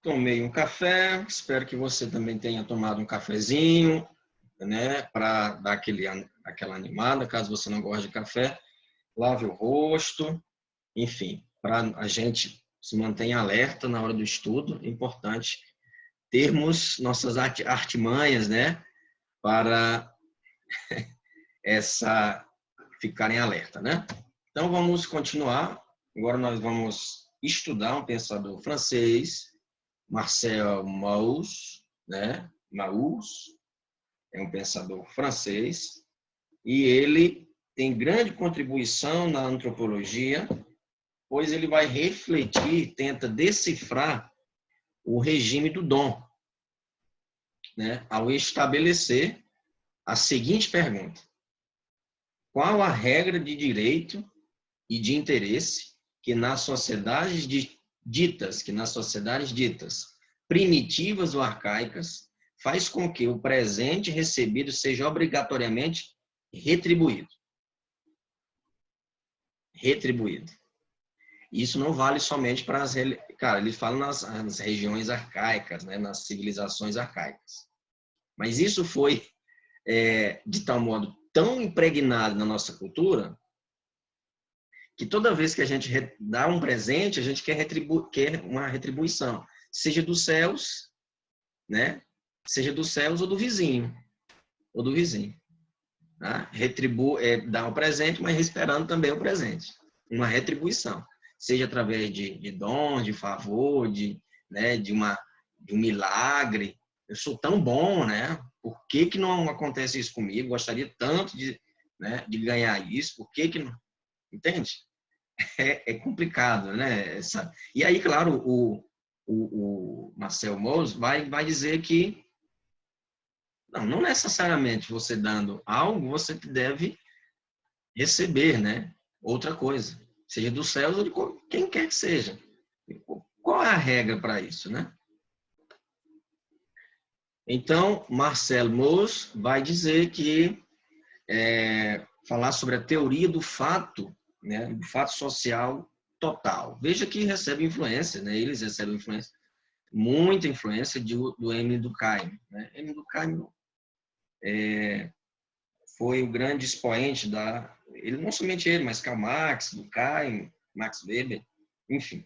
tomei um café, espero que você também tenha tomado um cafezinho, né, para dar aquela animada, caso você não goste de café, lave o rosto, enfim, para a gente se manter alerta na hora do estudo, é importante termos nossas artimanhas, né, para ficarem alerta, né? Então vamos continuar. Agora nós vamos estudar um pensador francês, Marcel Mauss, né? Mauss é um pensador francês e ele tem grande contribuição na antropologia, pois ele vai refletir, tenta decifrar o regime do dom, né? Ao estabelecer a seguinte pergunta: qual a regra de direito e de interesse que nas sociedades ditas primitivas ou arcaicas faz com que o presente recebido seja obrigatoriamente retribuído? Retribuído. Isso não vale somente para as... Cara, ele fala nas regiões arcaicas, né, nas civilizações arcaicas. Mas isso foi, de tal modo, tão impregnado na nossa cultura, que toda vez que a gente dá um presente, a gente quer uma retribuição, seja dos céus, né? Seja dos céus ou do vizinho. Tá? Dá um presente, mas esperando também o presente. Uma retribuição. Seja através de dom, de favor, né, de um milagre. Eu sou tão bom, né? Por que não acontece isso comigo? Gostaria tanto né, de ganhar isso. Por que não? Entende? É complicado, né? E aí, claro, o Marcel Mauss vai dizer que não necessariamente você dando algo, você deve receber, né? Outra coisa, seja dos céus ou de quem quer que seja. Qual é a regra para isso, né? Então, Marcel Mauss vai dizer que falar sobre a teoria do fato, né, do fato social total. Veja que recebe influência, né? Eles recebem influência, muita influência do Émile Durkheim. Né? Émile Durkheim foi o grande expoente ele, não somente ele, mas Karl Marx, Durkheim, Max Weber, enfim.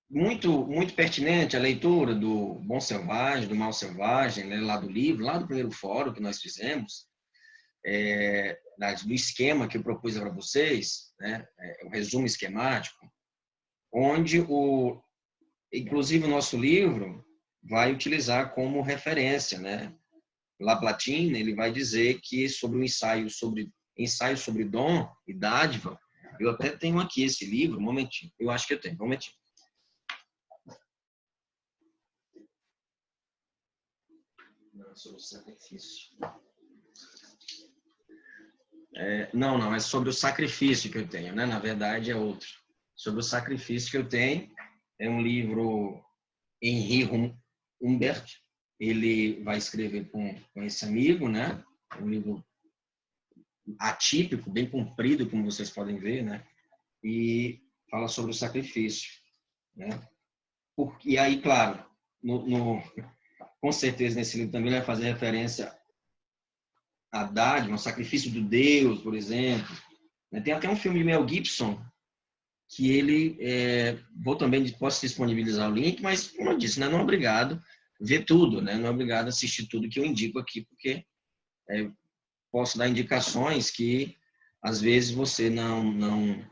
Muito pertinente a leitura do Bom Selvagem, do Mal Selvagem, né, lá do livro, lá do primeiro fórum que nós fizemos, do esquema que eu propus para vocês, né, o resumo esquemático, onde inclusive o nosso livro vai utilizar como referência, né? Laplatina, ele vai dizer que sobre o ensaio sobre dom e dádiva, eu até tenho aqui esse livro, um momentinho, eu acho que eu tenho, um momentinho. Não, sobre o sacrifício. Não, é sobre o sacrifício que eu tenho, né? Na verdade é outro. Sobre o sacrifício que eu tenho, é um livro Henri Humbert, ele vai escrever com esse amigo, né? Um livro atípico, bem comprido, como vocês podem ver, né? E fala sobre o sacrifício, né? E aí, claro, com certeza nesse livro também vai fazer referência a dádiva, o sacrifício do Deus, por exemplo. Tem até um filme de Mel Gibson que ele, posso disponibilizar o link, mas, como eu disse, né, não é obrigado a ver tudo, né? Não é obrigado a assistir tudo que eu indico aqui, porque posso dar indicações que, às vezes, você não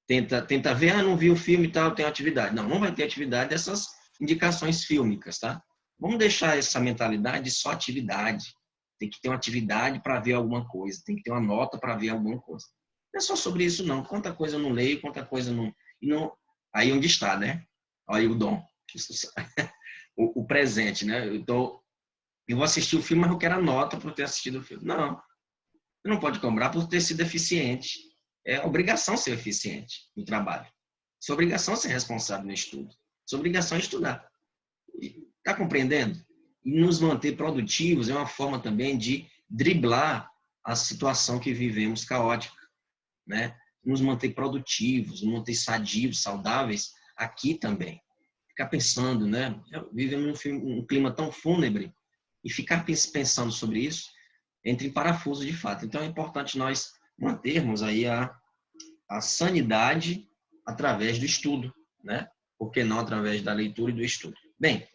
tenta ver, não vi o filme e tal, tem atividade. Não vai ter atividade dessas indicações fílmicas, tá? Vamos deixar essa mentalidade de só atividade. Tem que ter uma atividade para ver alguma coisa, tem que ter uma nota para ver alguma coisa. Não é só sobre isso, não. Quanta coisa eu não leio, quanta coisa eu não... Aí onde está, né? Olha aí o dom. O presente, né? Eu vou assistir o filme, mas eu quero a nota por ter assistido o filme. Não. Você não pode cobrar por ter sido eficiente. É obrigação ser eficiente no trabalho. Sua obrigação é ser responsável no estudo. Sua obrigação é estudar. Está compreendendo? E nos manter produtivos é uma forma também de driblar a situação que vivemos caótica, né? nos manter produtivos, nos manter sadios, saudáveis, aqui também. Ficar pensando, né? Vivemos um clima tão fúnebre e ficar pensando sobre isso entra em parafuso de fato. Então é importante nós mantermos aí a sanidade através do estudo, né? Por que não através da leitura e do estudo? Bem,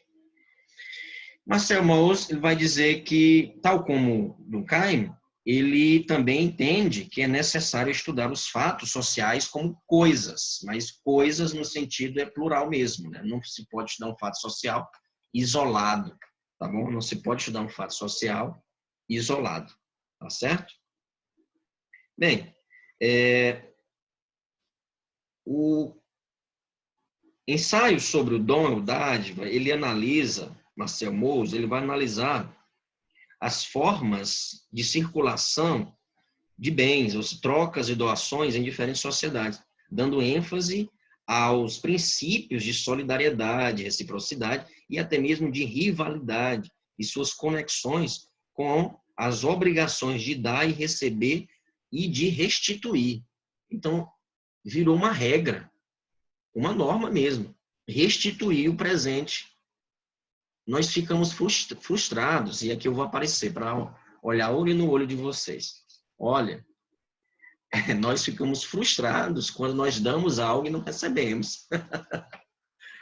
Marcel Mauss ele vai dizer que, tal como Durkheim, ele também entende que é necessário estudar os fatos sociais como coisas, mas coisas no sentido é plural mesmo, né? Não se pode estudar um fato social isolado, tá bom? Não se pode estudar um fato social isolado, tá certo? Bem, o ensaio sobre o dom e o dádiva, ele analisa, Marcel Mauss, ele vai analisar as formas de circulação de bens, as trocas e doações em diferentes sociedades, dando ênfase aos princípios de solidariedade, reciprocidade e até mesmo de rivalidade e suas conexões com as obrigações de dar e receber e de restituir. Então, virou uma regra, uma norma mesmo, restituir o presente. Nós ficamos frustrados, e aqui eu vou aparecer para olhar olho no olho de vocês. Olha, nós ficamos frustrados quando nós damos algo e não recebemos.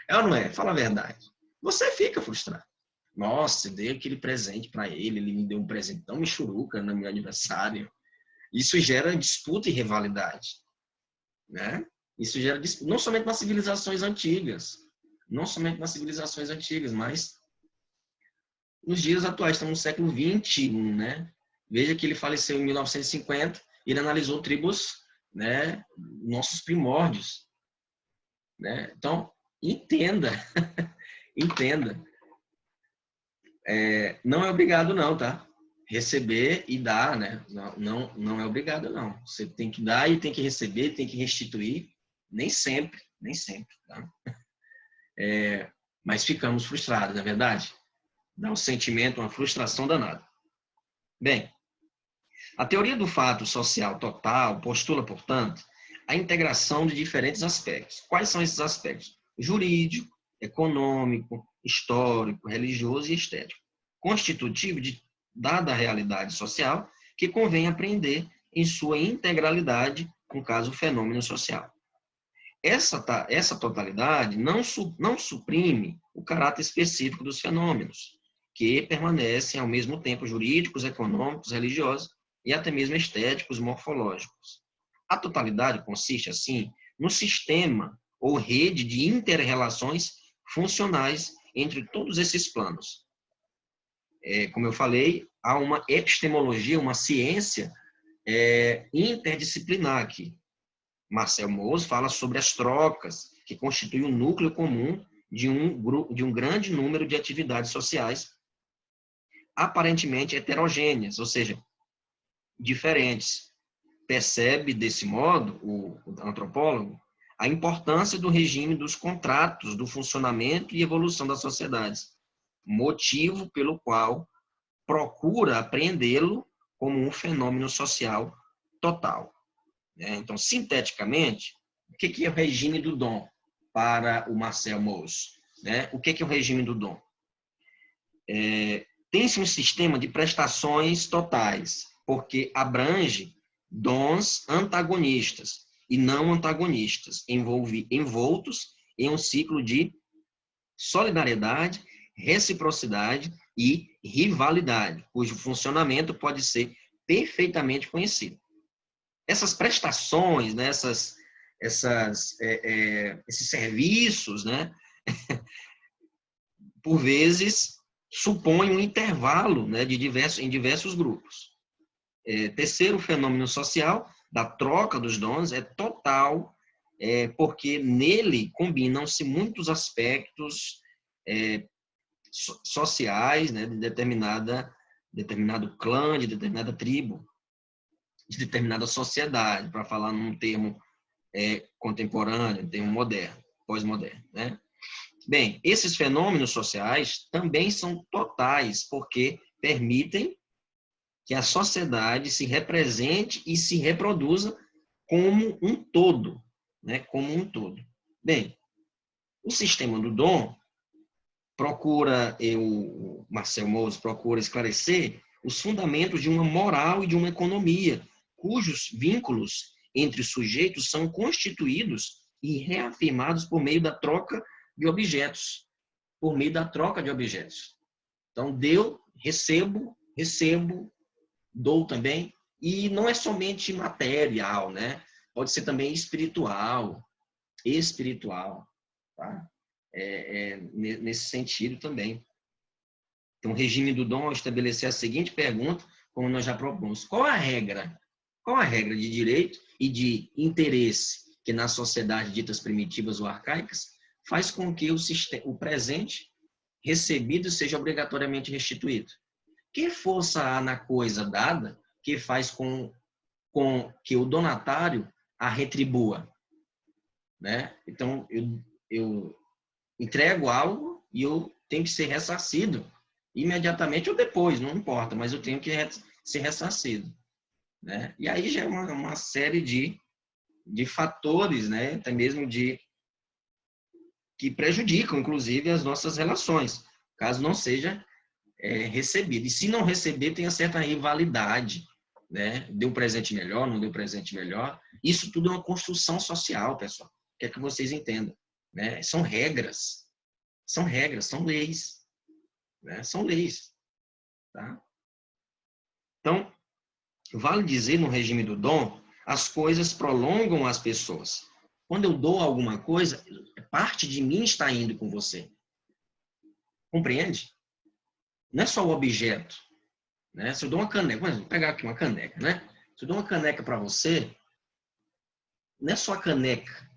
É ou não é? Fala a verdade. Você fica frustrado. Nossa, dei aquele presente para ele, ele me deu um presente tão michuruca no meu aniversário. Isso gera disputa e rivalidade, né? Isso gera disputa, não somente nas civilizações antigas, mas nos dias atuais, estamos no século XXI, né? Veja que ele faleceu em 1950, ele analisou tribos, né, nossos primórdios, né? Então, entenda, entenda. Não é obrigado não, tá? Receber e dar, né? Não é obrigado não. Você tem que dar e tem que receber, tem que restituir. Nem sempre, tá? Mas ficamos frustrados, não é verdade? Dá um sentimento, uma frustração danada. Bem, a teoria do fato social total postula, portanto, a integração de diferentes aspectos. Quais são esses aspectos? Jurídico, econômico, histórico, religioso e estético, constitutivo de dada realidade social que convém aprender em sua integralidade com caso fenômeno social. Essa totalidade não suprime o caráter específico dos fenômenos, que permanecem ao mesmo tempo jurídicos, econômicos, religiosos e até mesmo estéticos, morfológicos. A totalidade consiste, assim, no sistema ou rede de inter-relações funcionais entre todos esses planos. Como eu falei, há uma epistemologia, uma ciência interdisciplinar aqui. Marcel Mauss fala sobre as trocas, que constituem o núcleo comum de um grande número de atividades sociais aparentemente heterogêneas, ou seja, diferentes. Percebe, desse modo, o antropólogo, a importância do regime dos contratos, do funcionamento e evolução das sociedades, motivo pelo qual procura apreendê-lo como um fenômeno social total. Então, sinteticamente, o que é o regime do dom para o Marcel Mauss? O que é o regime do dom? Tem-se um sistema de prestações totais, porque abrange dons antagonistas e não antagonistas, envoltos em um ciclo de solidariedade, reciprocidade e rivalidade, cujo funcionamento pode ser perfeitamente conhecido. Essas prestações, né, esses serviços, né, por vezes, supõem um intervalo, né, em diversos grupos. Terceiro fenômeno social da troca dos dons é total, porque nele combinam-se muitos aspectos sociais, né, de determinado clã, de determinada tribo, de determinada sociedade, para falar num termo contemporâneo, um termo moderno, pós-moderno, né? Bem, esses fenômenos sociais também são totais, porque permitem que a sociedade se represente e se reproduza como um todo, né? Como um todo. Bem, o sistema do dom Marcel Mauss procura esclarecer os fundamentos de uma moral e de uma economia, cujos vínculos entre sujeitos são constituídos e reafirmados por meio da troca de objetos. Por meio da troca de objetos. Então, recebo, dou também. E não é somente material, né? Pode ser também espiritual. Tá? Nesse sentido também. Então, o regime do dom é estabelecer a seguinte pergunta, como nós já propomos. Qual a regra? Qual a regra de direito e de interesse que nas sociedades ditas primitivas ou arcaicas faz com que o presente recebido seja obrigatoriamente restituído? Que força há na coisa dada que faz com que o donatário a retribua? Né? Então, eu entrego algo e eu tenho que ser ressarcido imediatamente ou depois, não importa, mas eu tenho que ser ressarcido. Né? E aí já é uma série de fatores, né? Até mesmo que prejudicam, inclusive, as nossas relações, caso não seja recebido. E se não receber, tem uma certa rivalidade, né? Deu um presente melhor, não deu um presente melhor. Isso tudo é uma construção social, pessoal. Quer que vocês entendam, né? São regras, são leis, né? São leis, tá? Então, vale dizer, no regime do dom, as coisas prolongam as pessoas. Quando eu dou alguma coisa, parte de mim está indo com você. Compreende? Não é só o objeto. Né? Se eu dou uma caneca, vou pegar aqui uma caneca, né? Se eu dou uma caneca para você, não é só a caneca,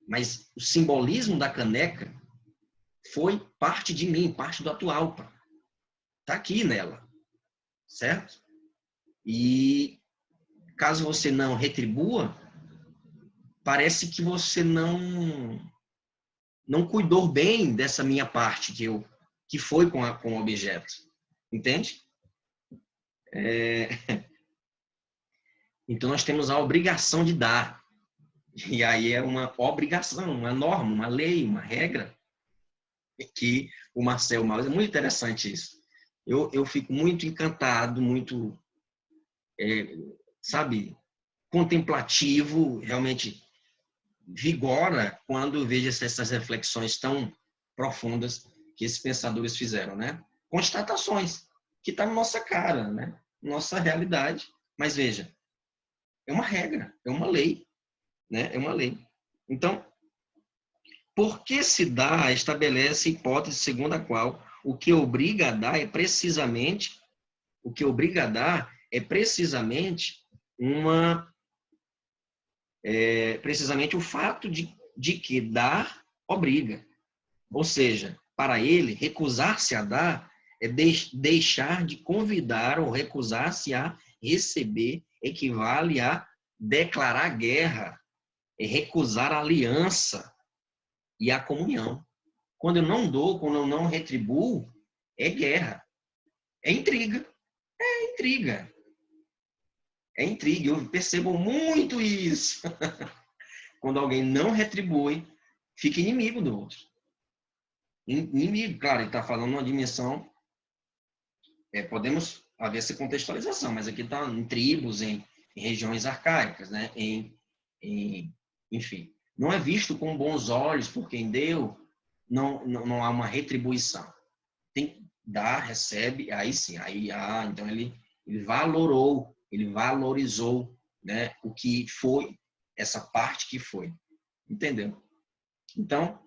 mas o simbolismo da caneca foi parte de mim, parte do atual. Está aqui nela, certo? E caso você não retribua, parece que você não cuidou bem dessa minha parte que foi com o objeto. Entende? Então, nós temos a obrigação de dar. E aí é uma obrigação, uma norma, uma lei, uma regra que o Marcel Mauss... É muito interessante isso. Eu fico muito encantado, muito, sabe, contemplativo, realmente vigora quando vejo essas reflexões tão profundas que esses pensadores fizeram, né? Constatações que estão na nossa cara, né? Nossa realidade. Mas veja, é uma regra, é uma lei, né? É uma lei. Então, por que se dá, estabelece hipótese segundo a qual o que obriga a dar é precisamente precisamente o fato de que dar obriga. Ou seja, para ele, recusar-se a dar é deixar de convidar ou recusar-se a receber equivale a declarar guerra, é recusar a aliança e a comunhão. Quando eu não dou, quando eu não retribuo, é guerra, é intriga, é intriga. É intriga, eu percebo muito isso. Quando alguém não retribui, fica inimigo do outro. Inimigo, claro, ele está falando numa dimensão, podemos haver essa contextualização, mas aqui está em tribos, em regiões arcaicas, né? Enfim, não é visto com bons olhos por quem deu, não há uma retribuição. Tem que dar, recebe, aí sim, então ele valorizou, né, o que foi, essa parte que foi. Entendeu? Então,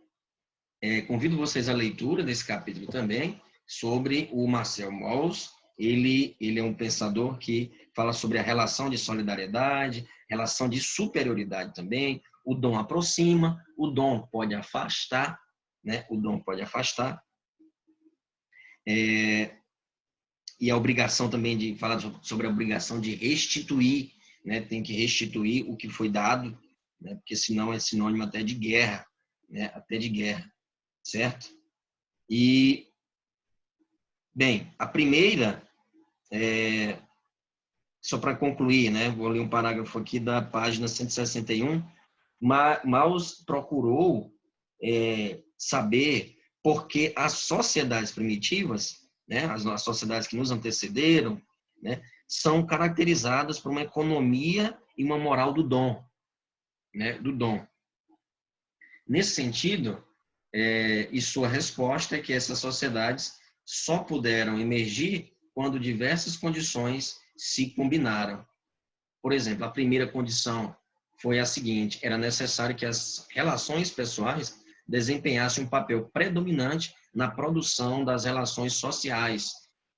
convido vocês à leitura desse capítulo também, sobre o Marcel Mauss. Ele é um pensador que fala sobre a relação de solidariedade, relação de superioridade também. O dom aproxima, o dom pode afastar, né? O dom pode afastar. E a obrigação também de falar sobre a obrigação de restituir, né? Tem que restituir o que foi dado, né? Porque senão é sinônimo até de guerra, né? Até de guerra, certo? E, bem, a primeira só para concluir, né? Vou ler um parágrafo aqui da página 161. Mauss procurou saber por que as sociedades primitivas, né, as sociedades que nos antecederam, né, são caracterizadas por uma economia e uma moral do dom, né, do dom. Nesse sentido, e sua resposta é que essas sociedades só puderam emergir quando diversas condições se combinaram. Por exemplo, a primeira condição foi a seguinte: era necessário que as relações pessoais desempenhassem um papel predominante na produção das relações sociais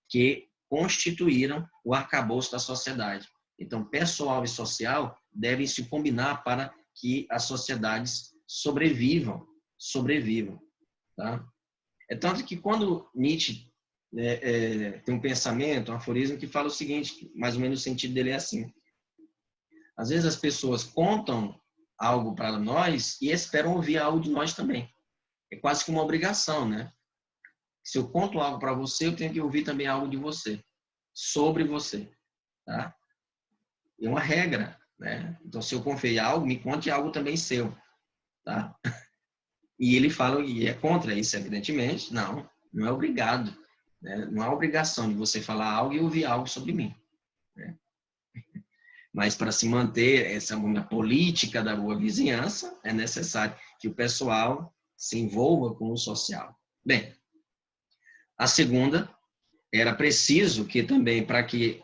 que constituíram o arcabouço da sociedade. Então, pessoal e social devem se combinar para que as sociedades sobrevivam. Tá? É tanto que quando Nietzsche tem um pensamento, um aforismo que fala o seguinte, mais ou menos o sentido dele é assim: às vezes as pessoas contam algo para nós e esperam ouvir algo de nós também. É quase que uma obrigação, né? Se eu conto algo para você, eu tenho que ouvir também algo de você, sobre você, tá? É uma regra, né? Então, se eu confiei algo, me conte algo também seu, tá? E ele fala, e é contra isso, evidentemente. Não, não é obrigado, né? Não há obrigação de você falar algo e ouvir algo sobre mim, né? Mas para se manter essa política da boa vizinhança, é necessário que o pessoal se envolva com o social. Bem, a segunda, era preciso que também, para que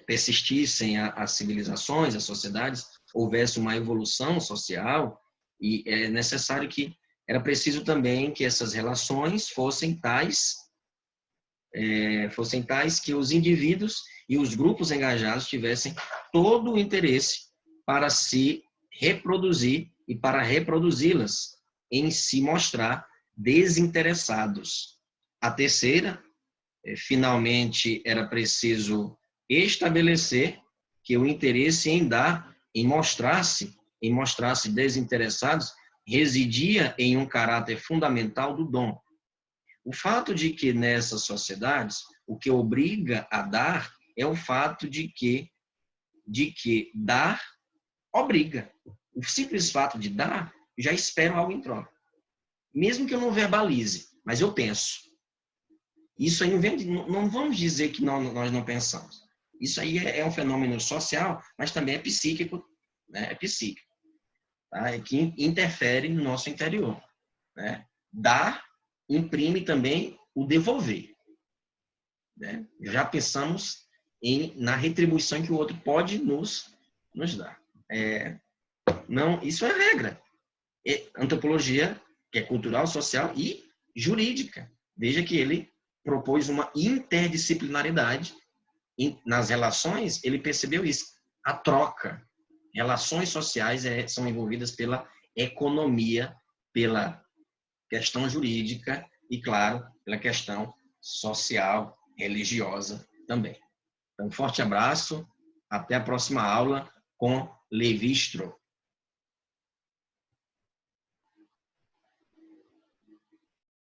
persistissem as civilizações, as sociedades, houvesse uma evolução social, e é necessário que, era preciso também que essas relações fossem tais que os indivíduos e os grupos engajados tivessem todo o interesse para se reproduzir e para reproduzi-las, em se mostrar desinteressados. A terceira, finalmente, era preciso estabelecer que o interesse em dar, em mostrar-se desinteressados, residia em um caráter fundamental do dom. O fato de que nessas sociedades o que obriga a dar é o fato de que dar obriga. O simples fato de dar, já espero algo em troca. Mesmo que eu não verbalize, mas eu penso. Isso aí não vamos dizer que nós não pensamos. Isso aí é um fenômeno social, mas também é psíquico, né? É psíquico, tá? É que interfere no nosso interior, né? Dar imprime também o devolver, né? Já pensamos na retribuição que o outro pode nos dar. Não, isso é regra. Antropologia, que é cultural, social e jurídica. Veja que ele propôs uma interdisciplinaridade nas relações. Ele percebeu isso, a troca. Relações sociais são envolvidas pela economia, pela questão jurídica e, claro, pela questão social, religiosa também. Então, um forte abraço, até a próxima aula com Lévi-Strauss.